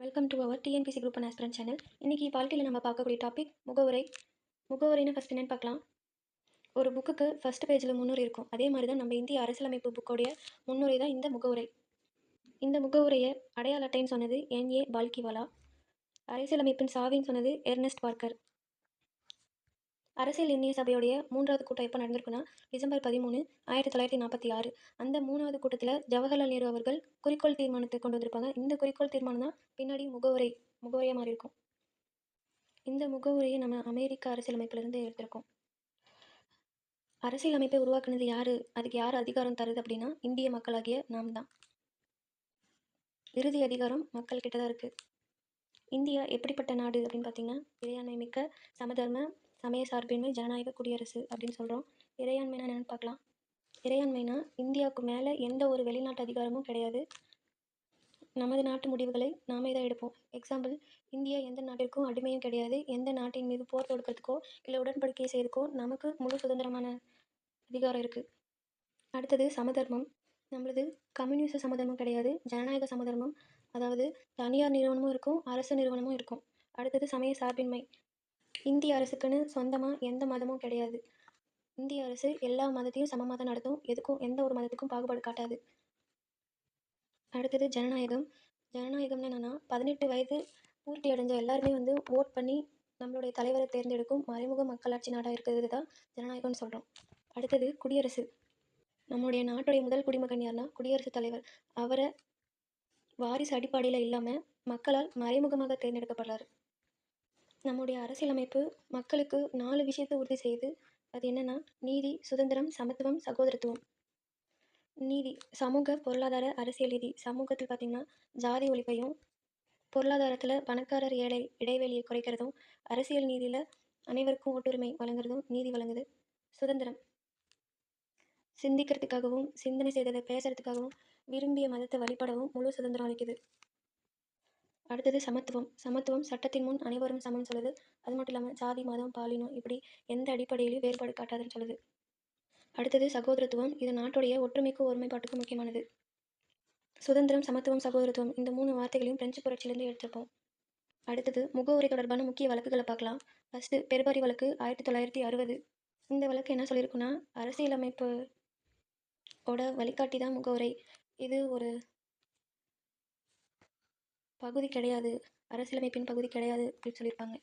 Welcome to our TNPSC group and aspirant channel. இன்றைக்கி வாழ்க்கையில் நம்ம பார்க்கக்கூடிய டாபிக் முகவுரை. முகவுரைன்னு ஃபஸ்ட் என்னென்னு பார்க்கலாம். ஒரு புக்குக்கு ஃபஸ்ட் பேஜில் முன்னுரை இருக்கும். அதே மாதிரி தான் நம்ம இந்திய அரசியலமைப்பு புக்கோடைய முன்னுரை தான் இந்த முகவுரை. இந்த முகவுரையை அடையாள அட்டைன்னு சொன்னது என்.ஏ. பால்கிவாலா. அரசியலமைப்பின் சாவின்னு சொன்னது எர்னஸ்ட் பார்க்கர். அரசியல் நிர்ணய சபையுடைய 3வது கூட்டம் எப்போ நடந்திருக்குன்னா டிசம்பர் 13, 1946. அந்த 3வது கூட்டத்தில் ஜவஹர்லால் நேரு அவர்கள் குறிக்கோள் தீர்மானத்தை கொண்டு வந்திருப்பாங்க. இந்த குறிக்கோள் தீர்மானம் தான் பின்னாடி முகவுரையாக மாறி இருக்கும். இந்த முகவுரையை நம்ம அமெரிக்க அரசியலமைப்பிலிருந்து எடுத்திருக்கோம். அரசியலமைப்பை உருவாக்குனது யார், அதுக்கு யார் அதிகாரம் தருது அப்படின்னா இந்திய மக்களாகிய நாம் தான். இறுதி அதிகாரம் மக்கள் கிட்ட தான் இருக்குது. இந்தியா எப்படிப்பட்ட நாடு அப்படின்னு பார்த்தீங்கன்னா இறையாண்மை மிக்க சமதர்ம சமய சார்பின்மை ஜனநாயக குடியரசு அப்படின்னு சொல்கிறோம். இறையாண்மைனா என்னென்னு பார்க்கலாம். இறையாண்மைனா இந்தியாவுக்கு மேலே எந்த ஒரு வெளிநாட்டு அதிகாரமும் கிடையாது. நமது நாட்டு முடிவுகளை நாமே தான் எடுப்போம். எக்ஸாம்பிள், இந்தியா எந்த நாட்டிற்கும் அடிமையும் கிடையாது. எந்த நாட்டின் மீது போர் தொடுக்கிறதுக்கோ இல்லை உடன்படிக்கை செய்யறதுக்கோ நமக்கு முழு சுதந்திரமான அதிகாரம் இருக்குது. அடுத்தது சமதர்மம். நம்மளது கம்யூனிச சமதர்மம் கிடையாது, ஜனநாயக சமதர்மம். அதாவது தனியார் நிறுவனமும் இருக்கும், அரசு நிறுவனமும் இருக்கும். அடுத்தது சமய சார்பின்மை. இந்திய அரசுக்குன்னு சொந்தமாக எந்த மதமும் கிடையாது. இந்திய அரசு எல்லா மதத்தையும் சமமாக தான் நடத்தும். எந்த ஒரு மதத்துக்கும் பாகுபாடு காட்டாது. அடுத்தது ஜனநாயகம். ஜனநாயகம்னு என்னென்னா 18 வயது பூர்த்தி அடைஞ்ச எல்லாருமே ஓட் பண்ணி நம்மளுடைய தலைவரை தேர்ந்தெடுக்கும் மறைமுக மக்களாட்சி நாடாக இருக்கிறது தான் ஜனநாயகம்னு சொல்கிறோம். அடுத்தது குடியரசு. நம்முடைய நாட்டுடைய முதல் குடிமகன் யாருன்னா குடியரசுத் தலைவர். அவரை வாரிசு அடிப்படையில் இல்லாமல் மக்களால் மறைமுகமாக தேர்ந்தெடுக்கப்படுறாரு. நம்முடைய அரசியலமைப்பு மக்களுக்கு 4 விஷயத்தை உறுதி செய்யுது. அது என்னென்னா நீதி, சுதந்திரம், சமத்துவம், சகோதரத்துவம். நீதி, சமூக, பொருளாதார, அரசியல் நீதி. சமூகத்தில் பார்த்திங்கன்னா ஜாதி ஒழிப்பையும், பொருளாதாரத்தில் பணக்காரர் ஏழை இடைவெளியை குறைக்கிறதும், அரசியல் நீதியில் அனைவருக்கும் ஓட்டுரிமை வழங்குறதும் நீதி வழங்குது. சுதந்திரம், சிந்திக்கிறதுக்காகவும் சிந்தனை செய்ததை பேசுறதுக்காகவும் விரும்பிய மதத்தை வழிபடவும் முழு சுதந்திரம் அளிக்குது. அடுத்தது சமத்துவம் சட்டத்தின் முன் அனைவரும் சமம்னு சொல்லுது. அது மட்டும் இல்லாமல் ஜாதி, மதம், பாலினம் இப்படி எந்த அடிப்படையிலையும் வேறுபாடு காட்டாதுன்னு சொல்லுது. அடுத்தது சகோதரத்துவம். இது நாட்டுடைய ஒற்றுமைக்கும் ஒருமைப்பாட்டுக்கும் முக்கியமானது. சுதந்திரம், சமத்துவம், சகோதரத்துவம் இந்த 3 வார்த்தைகளையும் பிரெஞ்சு புரட்சியிலேருந்து எடுத்திருப்போம். அடுத்தது முகவுரை தொடர்பான முக்கிய வழக்குகளை பார்க்கலாம். ஃபஸ்ட்டு பெர்பரி வழக்கு 1960. இந்த வழக்கு என்ன சொல்லியிருக்குன்னா அரசியலமைப்பு வழிகாட்டி தான் முகவுரை. இது ஒரு பகுதி கிடையாது, அரசியலமைப்பின் பகுதி கிடையாது அப்படின்னு சொல்லியிருப்பாங்க.